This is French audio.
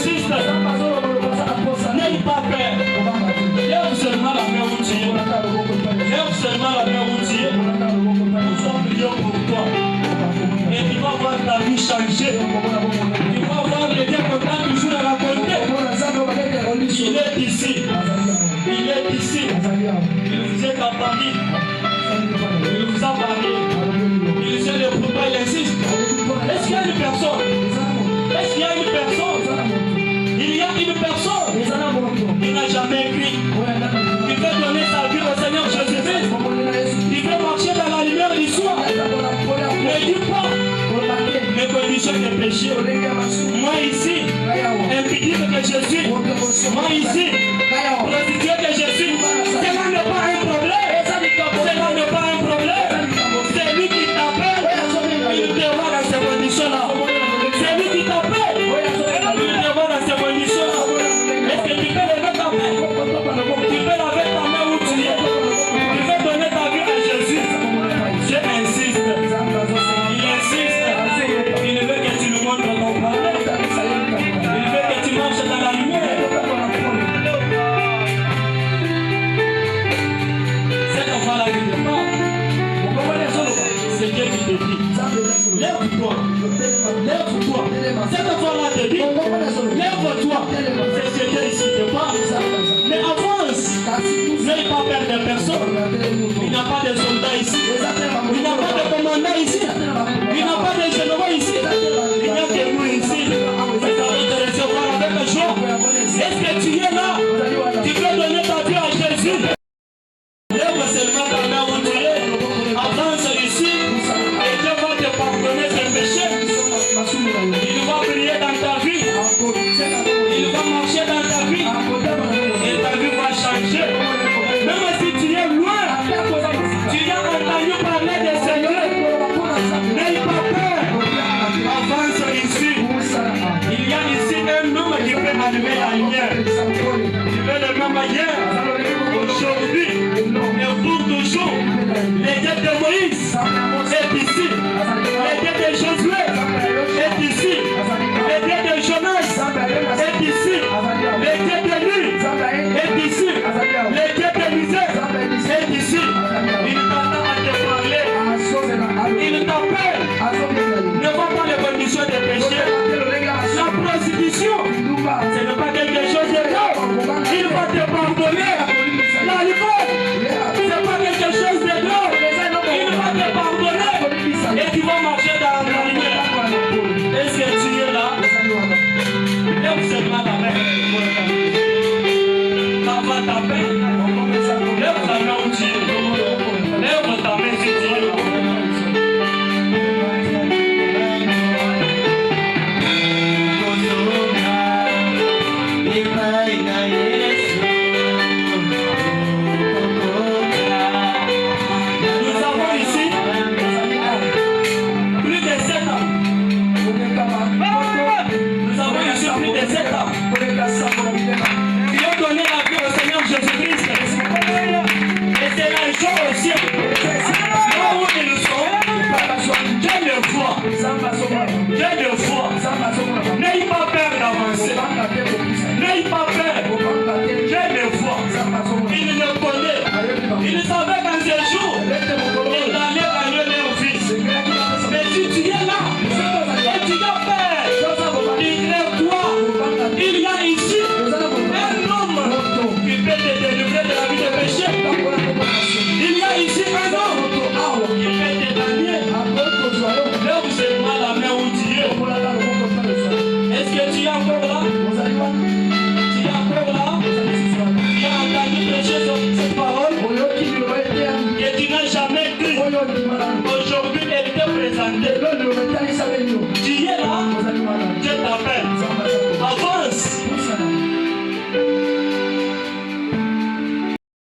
insiste. N'aie pas peur. Lève seulement la main où tu es. Lève seulement la main où tu es. Nous sommes prions pour toi. Et tu vas voir ta vie changer. Tu vas voir le Dieu content toujours à la côté. Il est ici. Il est ici. Il vous est à Paris. Il vous a parlé. Il sait le pourquoi il insiste. Est-ce qu'il y a une personne? Est-ce qu'il y a une personne? Il y a une personne qui n'a jamais écrit. Qui veut donner sa vie au Seigneur Jésus-Christ. Qui veut marcher dans la lumière du soir. Ne dis pas les conditions de péché. Moi ici, impédible que je suis. Moi ici, prostituée que je suis. Cela n'est pas un problème. Cela n'est pas un problème. C'est lui qui t'appelle. Il te voit dans ces conditions-là. C'est lui qui t'appelle. Il te voit dans ces conditions-là. Est-ce que tu peux lever ta main? Tu peux laver ta main où tu es. Tu peux donner ta vie à Jésus. Je insiste. Il insiste. Il veut que tu lui montres ton problème. Il veut que tu marches dans la lumière. Cette enfant-là qui te parle. C'est Dieu qui te dit. Lève-toi. Lève-toi. Cette enfant-là te dit. Lève-toi. C'est Dieu ici te parle. Mais avance. N'aie pas peur de personne. Il n'y a pas de soldats ici. Il n'y a pas de commandant ici. Il n'y a pas de généraux ici. Il n'y a que nous ici. Nous allons te recevoir avec joie. Est-ce que tu es là? Tu peux donner ta vie à Jésus. Lève seulement ta main où tu es. Avance ici. Et Dieu va te pardonner tes péchés. Il va prier dans ta vie. Il va marcher dans ta vie. Et ta vie va changer. Même si tu es loin, tu as entendu parler des secrets. N'aie pas peur. Avance ici. Il y a ici un homme qui peut allumer la lumière. Tu veux le même manière. Aujourd'hui et pour toujours, les dieux de Moïse est ici. Les dieux de Josué est ici. Les dieux de Jonas est ici. Les dieux de lui est ici. Les dieux d'Élisée est ici. Il t'attend à te parler. Il t'appelle. Ne vois pas les conditions de péché. La prostitution, ce n'est pas quelque chose de grave. Il va te pardonner. L'alcool, ce n'est pas quelque chose de grave. Il va te pardonner. Et tu vas marcher dans la lumière. Est-ce que tu es là? Lève seulement ta main. Lève ta main. Lève ta main où tu es. Lève ta main si tu es là. Nous avons ici plus de 7 ans. Nous avons ici plus de 7 ans. Qui ont donné la vie au Seigneur Jésus-Christ. Et c'est la joie au ciel. Là où ils sont, Dieu le voit. Dieu le voit. N'aie pas peur d'avancer. N'aie pas peur. Dieu le voit. Il le connaît. Il savait qu'en ce jour, il allait gagner leur vie. Mais si tu es là, et tu as peur, déclare-toi. Il y a ici un homme qui peut te délivrer de la vie de péché. Il y a ici un homme qui peut te gagner. Lève seulement la main où tu es. Est-ce que tu es encore là? Tu es encore là? Tu as entendu prêcher cette parole que tu n'as jamais cru. Aujourd'hui, elle t'est présentée. Tu es là? Dieu t'appelle.